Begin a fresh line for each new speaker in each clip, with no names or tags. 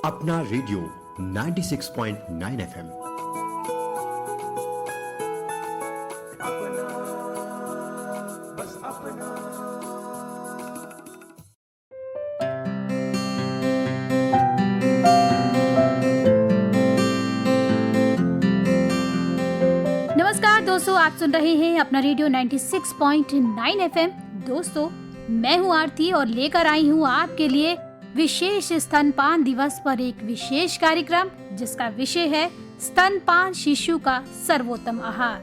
अपना radio 96.9 FM.
नमस्कार दोस्तों, आप सुन रहे हैं अपना रेडियो 96.9 एफएम। दोस्तों, मैं हूं आरती और लेकर आई हूं आपके लिए विशेष स्तनपान दिवस पर एक विशेष कार्यक्रम, जिसका विषय है स्तनपान शिशु का सर्वोत्तम आहार।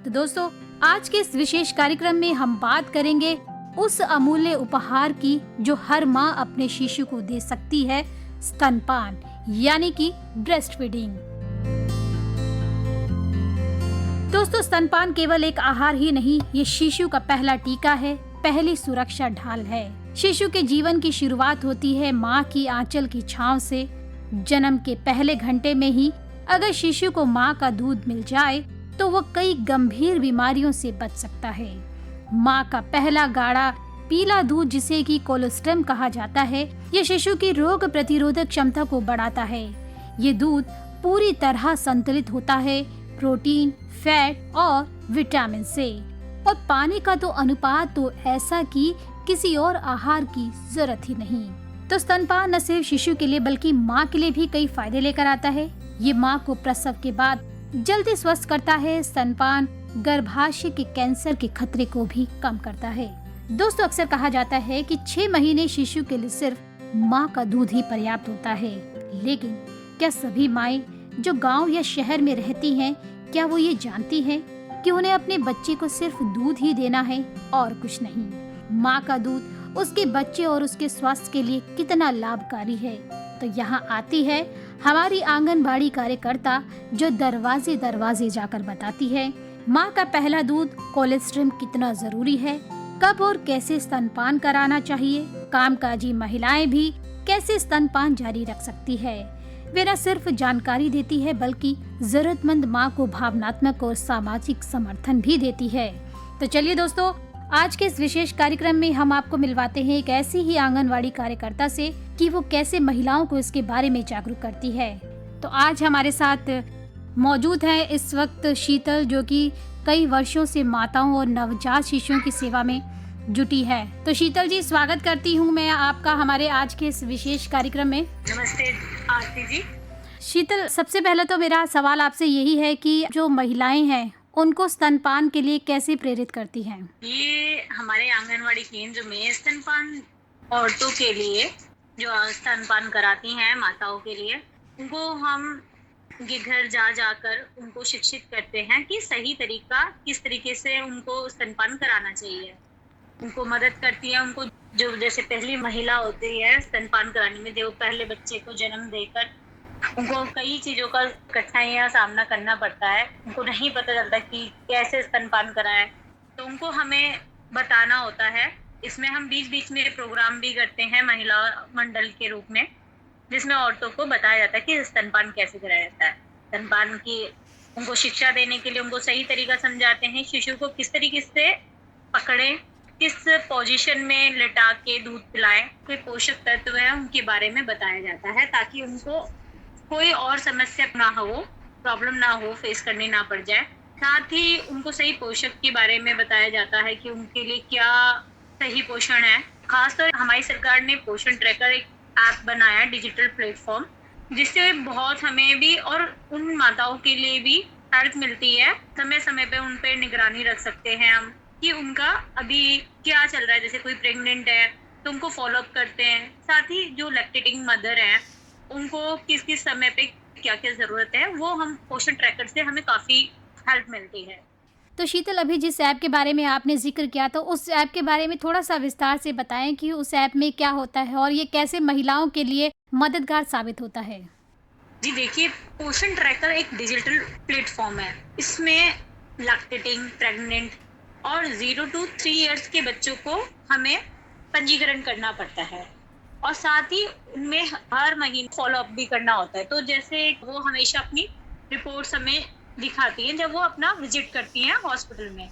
तो दोस्तों, आज के इस विशेष कार्यक्रम में हम बात करेंगे उस अमूल्य उपहार की जो हर माँ अपने शिशु को दे सकती है, स्तनपान यानी कि ब्रेस्ट फीडिंग। दोस्तों, स्तनपान केवल एक आहार ही नहीं, ये शिशु का पहला टीका है, पहली सुरक्षा ढाल है। शिशु के जीवन की शुरुआत होती है माँ की आंचल की छांव से। जन्म के पहले घंटे में ही अगर शिशु को माँ का दूध मिल जाए तो वो कई गंभीर बीमारियों से बच सकता है। माँ का पहला गाढ़ा पीला दूध, जिसे कि कोलोस्ट्रम कहा जाता है, ये शिशु की रोग प्रतिरोधक क्षमता को बढ़ाता है। ये दूध पूरी तरह संतुलित होता है प्रोटीन, फैट और विटामिन से। और पानी का तो अनुपात तो ऐसा कि किसी और आहार की जरूरत ही नहीं। तो स्तनपान न सिर्फ शिशु के लिए बल्कि माँ के लिए भी कई फायदे लेकर आता है। ये माँ को प्रसव के बाद जल्दी स्वस्थ करता है। स्तनपान गर्भाशय के कैंसर के खतरे को भी कम करता है। दोस्तों, अक्सर कहा जाता है कि 6 महीने शिशु के लिए सिर्फ माँ का दूध ही पर्याप्त होता है। लेकिन क्या सभी माएं जो गांव या शहर में रहती हैं, क्या वो ये जानती हैं कि उन्हें अपने बच्चे को सिर्फ दूध ही देना है और कुछ नहीं? माँ का दूध उसके बच्चे और उसके स्वास्थ्य के लिए कितना लाभकारी है। तो यहाँ आती है हमारी आंगनबाड़ी कार्यकर्ता, जो दरवाजे दरवाजे जाकर बताती है माँ का पहला दूध कोलेस्ट्रम कितना जरूरी है, कब और कैसे स्तनपान कराना चाहिए, कामकाजी महिलाएं भी कैसे स्तनपान जारी रख सकती है। वे न सिर्फ जानकारी देती है बल्कि जरूरतमंद माँ को भावनात्मक और सामाजिक समर्थन भी देती है। तो चलिए दोस्तों, आज के इस विशेष कार्यक्रम में हम आपको मिलवाते हैं एक ऐसी ही आंगनवाड़ी कार्यकर्ता से कि वो कैसे महिलाओं को इसके बारे में जागरूक करती है। तो आज हमारे साथ मौजूद है इस वक्त शीतल, जो कि कई वर्षों से माताओं और नवजात शिशुओं की सेवा में जुटी है। तो शीतल जी, स्वागत करती हूँ मैं आपका हमारे आज के इस विशेष कार्यक्रम में।
नमस्ते आरती जी।
शीतल, सबसे पहले तो मेरा सवाल आपसे यही है कि जो महिलाएं हैं उनको स्तनपान के लिए कैसे प्रेरित करती हैं?
ये हमारे आंगनवाड़ी केंद्र में स्तनपान औरतों के लिए, जो स्तनपान कराती हैं माताओं के लिए, उनको हम उनके घर जा जाकर उनको शिक्षित करते हैं कि सही तरीका किस तरीके से उनको स्तनपान कराना चाहिए। उनको मदद करती है। उनको जो जैसे पहली महिला होती है स्तनपान कराने में, जो पहले बच्चे को जन्म देकर उनको कई चीज़ों का कठिनाइयाँ सामना करना पड़ता है। उनको नहीं पता चलता कि कैसे स्तनपान कराएं, तो उनको हमें बताना होता है। इसमें हम बीच बीच में प्रोग्राम भी करते हैं महिला मंडल के रूप में, जिसमें औरतों को बताया जाता है कि स्तनपान कैसे कराया जाता है। स्तनपान की उनको शिक्षा देने के लिए उनको सही तरीका समझाते हैं। शिशु को किस तरीके से पकड़ें, किस पोजीशन में लिटा के दूध पिलाएं, कोई पोषक तत्व है उनके बारे में बताया जाता है, ताकि उनको कोई और समस्या ना हो, प्रॉब्लम ना हो, फेस करनी ना पड़ जाए। साथ ही उनको सही पोषक के बारे में बताया जाता है कि उनके लिए क्या सही पोषण है। खासतौर हमारी सरकार ने पोषण ट्रैकर एक ऐप बनाया, डिजिटल प्लेटफॉर्म, जिससे बहुत हमें भी और उन माताओं के लिए भी हेल्प मिलती है। समय समय पे उन पे निगरानी रख सकते हैं हम कि उनका अभी क्या चल रहा है। जैसे कोई प्रेग्नेंट है तो उनको फॉलोअप करते हैं। साथ ही जो लैक्टेटिंग मदर हैं उनको किस किस समय पे क्या क्या ज़रूरत है, वो हम पोषण ट्रैकर से हमें काफ़ी हेल्प मिलती है।
तो शीतल, अभी जिस ऐप के बारे में आपने जिक्र किया, तो उस ऐप के बारे में थोड़ा सा विस्तार से बताएं कि उस ऐप में क्या होता है और ये कैसे महिलाओं के लिए मददगार साबित होता है।
जी देखिए, पोषण ट्रैकर एक डिजिटल प्लेटफॉर्म है। इसमें लैक्टेटिंग, प्रेग्नेंट और 0 to 3 इयर्स के बच्चों को हमें पंजीकरण करना पड़ता है, और साथ ही उनमें हर महीने फॉलोअप भी करना होता है। तो जैसे वो हमेशा अपनी रिपोर्ट्स हमें दिखाती हैं जब वो अपना विजिट करती हैं हॉस्पिटल में।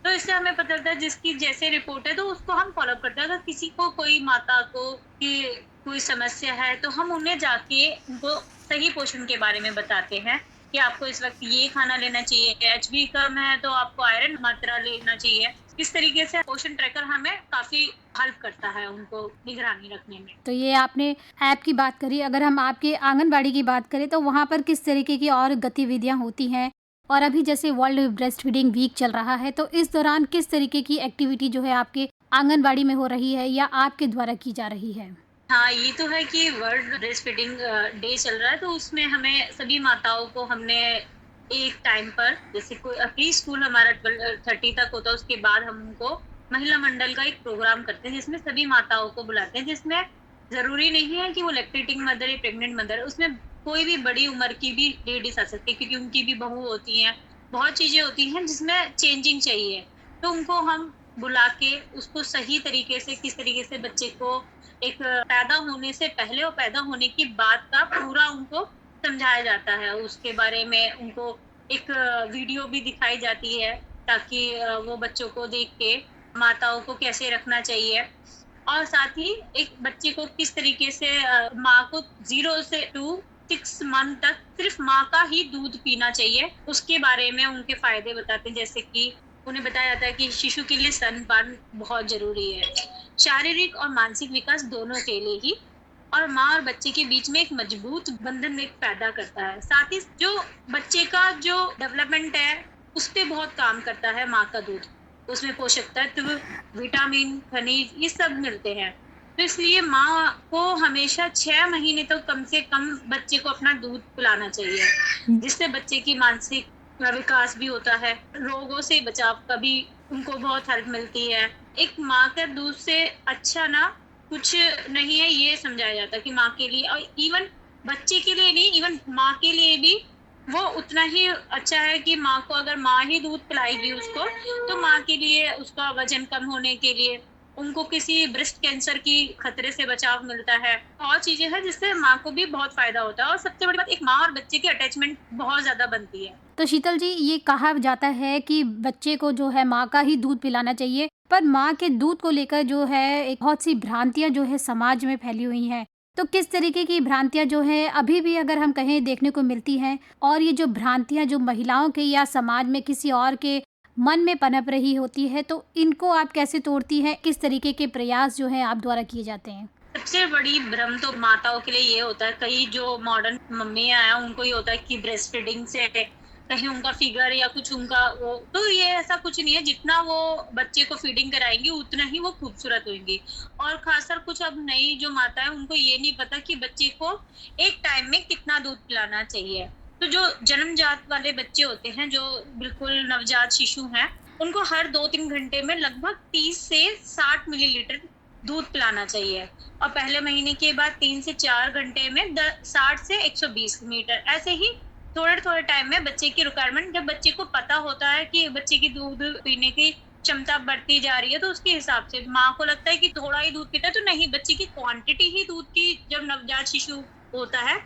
तो इससे हमें पता चलता है जिसकी जैसे रिपोर्ट है तो उसको हम फॉलो करते हैं। अगर किसी को कोई माता को कि कोई समस्या है तो हम उन्हें जाके उनको सही पोषण के बारे में बताते हैं कि आपको इस वक्त ये खाना लेना चाहिए, एचबी कम है तो आपको आयरन मात्रा लेना चाहिए। इस तरीके से पोषण ट्रैकर हमें काफी हेल्प करता है उनको निगरानी रखने में।
तो ये आपने ऐप की बात करी, अगर हम आपके आंगनबाड़ी की बात करें तो वहाँ पर किस तरीके की और गतिविधियाँ होती हैं? और अभी जैसे वर्ल्ड ब्रेस्ट फीडिंग वीक चल रहा है तो इस दौरान किस तरीके की एक्टिविटी जो है आपके आंगनबाड़ी में हो रही है या आपके द्वारा की जा रही है?
हाँ, ये तो है कि वर्ल्ड ब्रेस्ट फीडिंग डे चल रहा है तो उसमें हमें सभी माताओं को हमने एक टाइम पर, जैसे कोई प्री स्कूल हमारा 12:30 तक होता है, उसके बाद हम उनको महिला मंडल का एक प्रोग्राम करते हैं जिसमें सभी माताओं को बुलाते हैं, जिसमें जरूरी नहीं है कि वो लैक्टेटिंग मदर या प्रेग्नेंट मदर है, उसमें कोई भी बड़ी उम्र की भी लेडीज आ सकती है क्योंकि उनकी भी बहू होती हैं, बहुत चीजें होती हैं जिसमें चेंजिंग चाहिए। तो उनको हम बुला के उसको सही तरीके से, किस तरीके से बच्चे को एक पैदा होने से पहले और पैदा होने के बाद का पूरा उनको समझाया जाता है। उसके बारे में उनको एक वीडियो भी दिखाई जाती है ताकि वो बच्चों को देख के माताओं को कैसे रखना चाहिए, और साथ ही एक बच्चे को किस तरीके से माँ को 0 से 6 मंथ तक सिर्फ माँ का ही दूध पीना चाहिए, उसके बारे में उनके फायदे बताते हैं। जैसे कि उन्हें बताया जाता है कि शिशु के लिए स्तनपान बहुत जरूरी है, शारीरिक और मानसिक विकास दोनों के लिए ही, और माँ और बच्चे के बीच में एक मजबूत बंधन एक पैदा करता है। साथ ही जो बच्चे का जो डेवलपमेंट है उस पर बहुत काम करता है माँ का दूध, उसमें पोषक तत्व, विटामिन, खनिज ये सब मिलते हैं। तो इसलिए माँ को हमेशा 6 महीने तो कम से कम बच्चे को अपना दूध पिलाना चाहिए, जिससे बच्चे की मानसिक विकास भी होता है, रोगों से बचाव का भी उनको बहुत हेल्प मिलती है। एक माँ का दूध से अच्छा ना कुछ नहीं है, ये समझाया जाता है कि माँ के लिए, और इवन बच्चे के लिए नहीं, इवन माँ के लिए भी वो उतना ही अच्छा है कि माँ को अगर माँ ही दूध पिलाएगी उसको, तो माँ के लिए उसका वजन कम होने के लिए, उनको किसी ब्रेस्ट कैंसर की खतरे से बचाव मिलता है, और चीजें हैं जिससे माँ को भी बहुत फायदा होता है। और सबसे बड़ी बात, एक माँ और बच्चे की अटैचमेंट बहुत ज्यादा बनती है।
तो शीतल जी, ये कहा जाता है कि बच्चे को जो है माँ का ही दूध पिलाना चाहिए, पर माँ के दूध को लेकर जो है एक बहुत सी भ्रांतियां जो है समाज में फैली हुई हैं। तो किस तरीके की भ्रांतियां जो है अभी भी अगर हम कहें देखने को मिलती हैं, और ये जो भ्रांतियां जो महिलाओं के या समाज में किसी और के मन में पनप रही होती है, तो इनको आप कैसे तोड़ती हैं? किस तरीके के प्रयास जो है आप द्वारा किए जाते हैं?
सबसे बड़ी भ्रम तो माताओं के लिए ये होता है, कई जो मॉडर्न मम्मियां हैं उनको ये होता है कि ब्रेस्ट फीडिंग से कहीं उनका फिगर या कुछ उनका वो, तो ये ऐसा कुछ नहीं है। जितना वो बच्चे को फीडिंग कराएंगी उतना ही वो खूबसूरत होंगी। और खासकर कुछ अब नई जो माता है उनको ये नहीं पता कि बच्चे को एक टाइम में कितना दूध पिलाना चाहिए। तो जो जन्मजात वाले बच्चे होते हैं, जो बिल्कुल नवजात शिशु हैं, उनको हर 2-3 घंटे में लगभग 30 से 60 मिलीलीटर दूध पिलाना चाहिए, और पहले महीने के बाद 3 से 4 घंटे में 60 से 120 मीटर, ऐसे ही थोड़े थोड़े टाइम में बच्चे की रिक्वायरमेंट, जब बच्चे को पता होता है कि बच्चे की दूध पीने की क्षमता बढ़ती जा रही है तो उसके हिसाब से माँ को लगता है कि थोड़ा ही दूध पीता है, तो नहीं, बच्चे की क्वांटिटी ही दूध की, जब नवजात शिशु होता है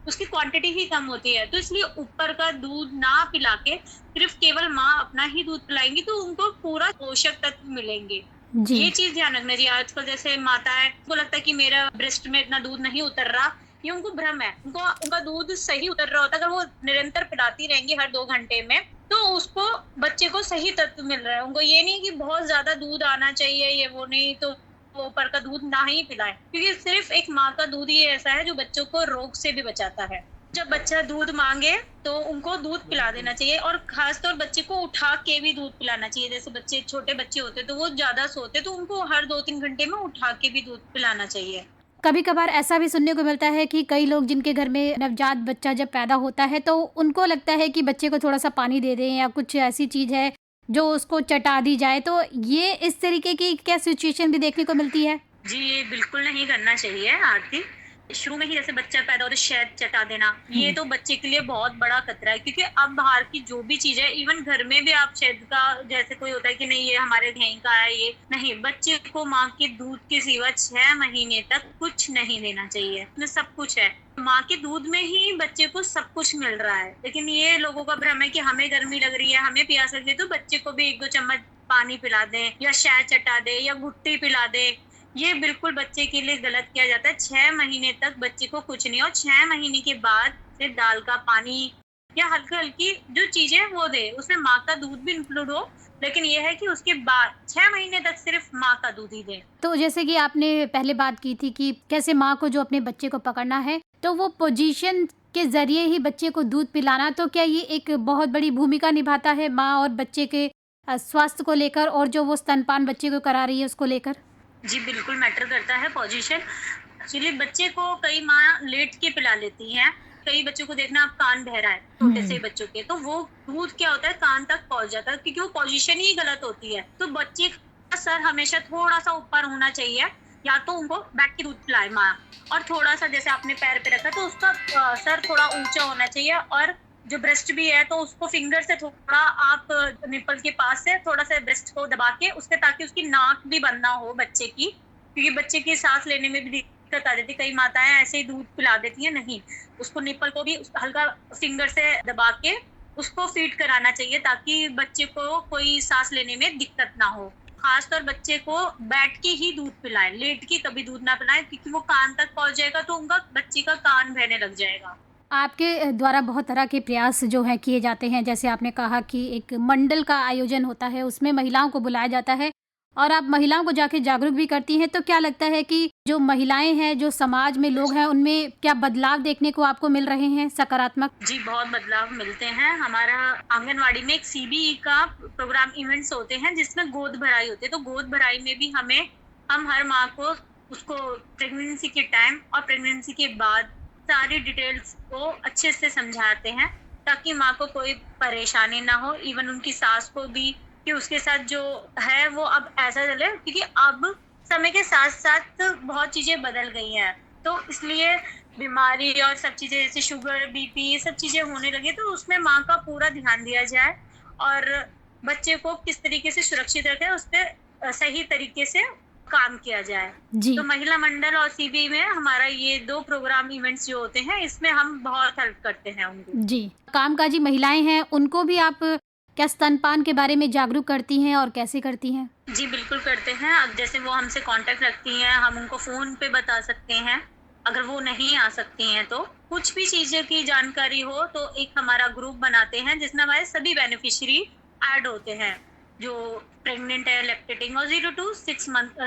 उसकी क्वांटिटी ही कम होती है। तो इसलिए ऊपर का दूध ना पिला के सिर्फ केवल माँ अपना ही दूध पिलाएंगी तो उनको पूरा पोषक तत्व मिलेंगे। ये चीज ध्यान रखना चाहिए। आजकल जैसे माता है, उनको लगता है कि मेरा ब्रेस्ट में इतना दूध नहीं उतर रहा, ये उनको भ्रम है। उनका दूध सही उतर रहा होता है। अगर वो निरंतर पिलाती रहेंगी हर 2 घंटे में तो उसको बच्चे को सही तत्व मिल रहा है। उनको ये नहीं कि बहुत ज्यादा दूध आना चाहिए, ये वो नहीं, तो वो ऊपर का दूध ना ही पिलाए, क्योंकि सिर्फ एक माँ का दूध ही ऐसा है जो बच्चों को रोग से भी बचाता है। जब बच्चा दूध मांगे तो उनको दूध पिला देना चाहिए, और खासतौर बच्चे को उठा के भी दूध पिलाना चाहिए। जैसे बच्चे, छोटे बच्चे होते तो वो ज्यादा सोते, तो उनको हर 2-3 घंटे में उठा के भी दूध पिलाना चाहिए।
कभी कभार ऐसा भी सुनने को मिलता है कि कई लोग जिनके घर में नवजात बच्चा जब पैदा होता है तो उनको लगता है कि बच्चे को थोड़ा सा पानी दे दें या कुछ ऐसी चीज़ है जो उसको चटा दी जाए, तो ये इस तरीके की क्या सिचुएशन भी देखने को मिलती है?
जी, ये बिल्कुल नहीं करना चाहिए। आरती, शुरू में ही जैसे बच्चा पैदा हो तो शहद चटा देना, ये तो बच्चे के लिए बहुत बड़ा खतरा है, क्योंकि अब बाहर की जो भी चीज है, इवन घर में भी आप शहद का, जैसे कोई होता है कि नहीं ये हमारे यहीं का है, ये नहीं, बच्चे को माँ के दूध के सिवा 6 महीने तक कुछ नहीं देना चाहिए। इसमें सब कुछ है, माँ के दूध में ही बच्चे को सब कुछ मिल रहा है। लेकिन ये लोगों का भ्रम है कि हमें गर्मी लग रही है, हमें प्यास लग रही है, तो बच्चे को भी 1-2 चम्मच पानी पिला दें या शहद चटा दें या घुट्टी पिला दें, ये बिल्कुल बच्चे के लिए गलत किया जाता है। 6 महीने तक बच्चे को कुछ नहीं, और 6 महीने के बाद सिर्फ दाल का पानी या हल्की हल्की जो चीजें वो दे, उसमें माँ का दूध भी इंक्लूड हो, लेकिन ये है कि उसके बाद 6 महीने तक सिर्फ माँ का दूध ही दे।
तो जैसे कि आपने पहले बात की थी कि कैसे माँ को जो अपने बच्चे को पकड़ना है, तो वो पोजीशन के जरिए ही बच्चे को दूध पिलाना, तो क्या ये एक बहुत बड़ी भूमिका निभाता है माँ और बच्चे के स्वास्थ्य को लेकर, और जो वो स्तनपान बच्चे को करा रही है उसको लेकर?
जी बिल्कुल मैटर करता है पोजीशन। एक्चुअली बच्चे को कई माँ लेट के पिला लेती हैं। कई बच्चों को देखना, आप कान बहरा है छोटे से बच्चों के, तो वो दूध क्या होता है कान तक पहुंच जाता है, क्योंकि वो पोजीशन ही गलत होती है। तो बच्चे का सर हमेशा थोड़ा सा ऊपर होना चाहिए, या तो उनको बैठ के दूध पिलाए माँ, और थोड़ा सा जैसे आपने पैर पे रखा तो उसका सर थोड़ा ऊंचा होना चाहिए, और जो ब्रेस्ट भी है तो उसको फिंगर से थोड़ा आप निप्पल के पास से थोड़ा सा ब्रेस्ट को दबा के उसके, ताकि उसकी नाक भी बंद ना हो बच्चे की, क्योंकि बच्चे की सांस लेने में भी दिक्कत आ जाती है। कई माताएं ऐसे ही दूध पिला देती हैं, नहीं, उसको निप्पल को भी हल्का फिंगर से दबा के उसको फीड कराना चाहिए, ताकि बच्चे को कोई सांस लेने में दिक्कत ना हो। खासतौर बच्चे को बैठ के ही दूध पिलाएं, लेट के कभी दूध ना पिलाएं, क्योंकि वो कान तक पहुंच जाएगा तो उनका बच्चे का कान बहने लग जाएगा।
आपके द्वारा बहुत तरह के प्रयास जो है किए जाते हैं, जैसे आपने कहा कि एक मंडल का आयोजन होता है, उसमें महिलाओं को बुलाया जाता है और आप महिलाओं को जाके जागरूक भी करती हैं, तो क्या लगता है कि जो महिलाएं हैं, जो समाज में लोग हैं, उनमें क्या बदलाव देखने को आपको मिल रहे हैं सकारात्मक?
जी बहुत बदलाव मिलते हैं। हमारा आंगनवाड़ी में एक सीबीई का प्रोग्राम इवेंट्स होते हैं जिसमें गोद भराई होती है, तो गोद भराई में भी हम हर माँ को उसको प्रेगनेंसी के टाइम और प्रेगनेंसी के बाद सारी डिटेल्स को अच्छे से समझाते हैं, ताकि माँ को कोई परेशानी ना हो, इवन उनकी सास को भी, कि उसके साथ जो है वो अब ऐसा चले, क्योंकि अब समय के साथ साथ बहुत चीजें बदल गई हैं, तो इसलिए बीमारी और सब चीजें जैसे शुगर, बीपी, ये सब चीजें होने लगी, तो उसमें माँ का पूरा ध्यान दिया जाए और बच्चे को किस तरीके से सुरक्षित रखे, उस पर सही तरीके से काम किया जाए।
जी।
तो महिला मंडल और सीबी में हमारा ये 2 प्रोग्राम इवेंट्स जो होते हैं, इसमें हम बहुत हेल्प करते हैं उनको।
जी, कामकाजी महिलाएं हैं, उनको भी आप क्या स्तनपान के बारे में जागरूक करती हैं और कैसे करती हैं?
जी बिल्कुल करते हैं। अब जैसे वो हमसे कांटेक्ट रखती हैं, हम उनको फोन पे बता सकते हैं, अगर वो नहीं आ सकती हैं तो कुछ भी चीजें की जानकारी हो तो एक हमारा ग्रुप बनाते हैं जिसमें हमारे सभी बेनिफिशियरी ऐड होते हैं, जो प्रेग्नेंट है, लैक्टेटिंग और 0 to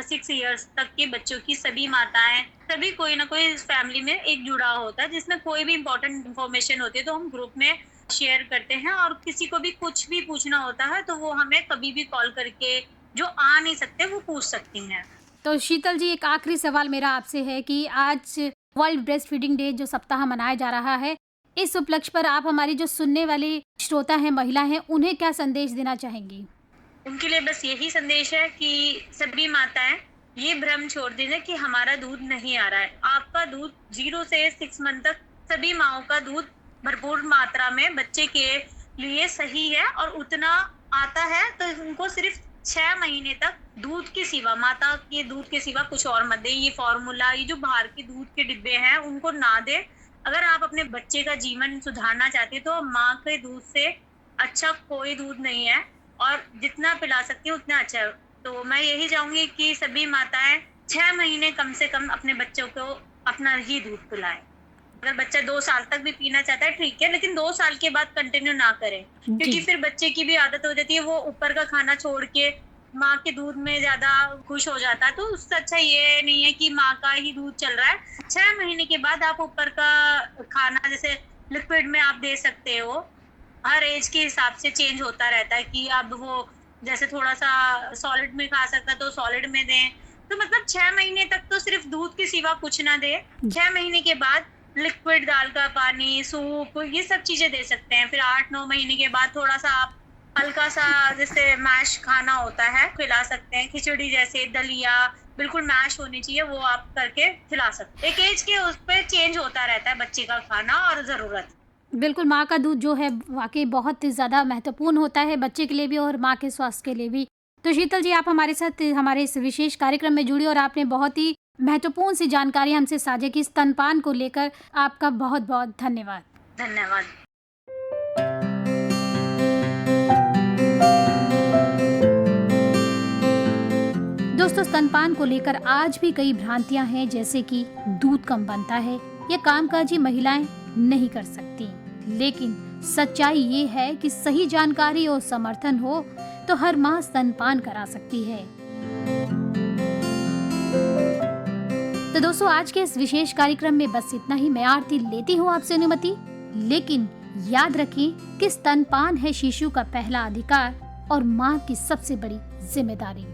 6 ईयर्स तक के बच्चों की सभी माताएं, सभी कोई ना कोई इस फैमिली में एक जुड़ा होता है, जिसमें कोई भी इम्पोर्टेंट इन्फॉर्मेशन होती है तो हम ग्रुप में शेयर करते हैं, और किसी को भी कुछ भी पूछना होता है तो वो हमें कभी भी कॉल करके, जो आ नहीं सकते वो पूछ सकती हैं।
तो शीतल जी, एक आखिरी सवाल मेरा आपसे है कि आज वर्ल्ड ब्रेस्ट फीडिंग डे जो सप्ताह मनाया जा रहा है, इस उपलक्ष्य पर आप हमारी जो सुनने वाली श्रोता हैं, महिला हैं, उन्हें क्या संदेश देना चाहेंगी?
उनके लिए बस यही संदेश है कि सभी माताएं ये भ्रम छोड़ दीजिए कि हमारा दूध नहीं आ रहा है। आपका दूध 0 से 6 मंथ तक सभी माओं का दूध भरपूर मात्रा में बच्चे के लिए सही है, और उतना आता है, तो उनको सिर्फ 6 महीने तक दूध के सिवा, माता के दूध के सिवा कुछ और मत दे। ये फॉर्मूला, ये जो बाहर के दूध के डिब्बे हैं उनको ना दे। अगर आप अपने बच्चे का जीवन सुधारना चाहते हैं तो माँ के दूध से अच्छा कोई दूध नहीं है, और जितना पिला सकती है उतना अच्छा है। तो मैं यही चाहूंगी कि सभी माताएं 6 महीने कम से कम अपने बच्चों को अपना ही दूध पिलाएं। अगर बच्चा 2 साल तक भी पीना चाहता है ठीक है, लेकिन 2 साल के बाद कंटिन्यू ना करें, क्योंकि फिर बच्चे की भी आदत हो जाती है, वो ऊपर का खाना छोड़ के माँ के दूध में ज्यादा खुश हो जाता है। तो उससे अच्छा ये नहीं है कि माँ का ही दूध चल रहा है। 6 महीने के बाद आप ऊपर का खाना जैसे लिक्विड में आप दे सकते हो, हर एज के हिसाब से चेंज होता रहता है, कि अब वो जैसे थोड़ा सा सॉलिड में खा सकता है तो सॉलिड में दें। तो मतलब 6 महीने तक तो सिर्फ दूध के सिवा कुछ ना दे। 6 महीने के बाद लिक्विड, दाल का पानी, सूप, ये सब चीजें दे सकते हैं। फिर 8-9 महीने के बाद थोड़ा सा आप हल्का सा जैसे मैश खाना होता है खिला सकते हैं, खिचड़ी जैसे, दलिया बिल्कुल मैश होनी चाहिए, वो आप करके खिला सकते हैं। एक एज के उस पर चेंज होता रहता है बच्चे का खाना और जरूरत।
बिल्कुल, माँ का दूध जो है वाकई बहुत ज़्यादा महत्वपूर्ण होता है बच्चे के लिए भी और माँ के स्वास्थ्य के लिए भी। तो शीतल जी, आप हमारे साथ हमारे इस विशेष कार्यक्रम में जुड़ी और आपने बहुत ही महत्वपूर्ण सी जानकारी हमसे साझा की स्तनपान को लेकर। आपका बहुत बहुत धन्यवाद।
धन्यवाद।
दोस्तों, स्तनपान को लेकर आज भी कई भ्रांतियां हैं, जैसे कि दूध कम बनता है या कामकाजी महिलाएं नहीं कर सकती। लेकिन सच्चाई ये है कि सही जानकारी और समर्थन हो तो हर माँ स्तनपान करा सकती है। तो दोस्तों, आज के इस विशेष कार्यक्रम में बस इतना ही। मैं आरती लेती हूँ आपसे अनुमति, लेकिन याद रखें कि स्तनपान है शिशु का पहला अधिकार और माँ की सबसे बड़ी जिम्मेदारी।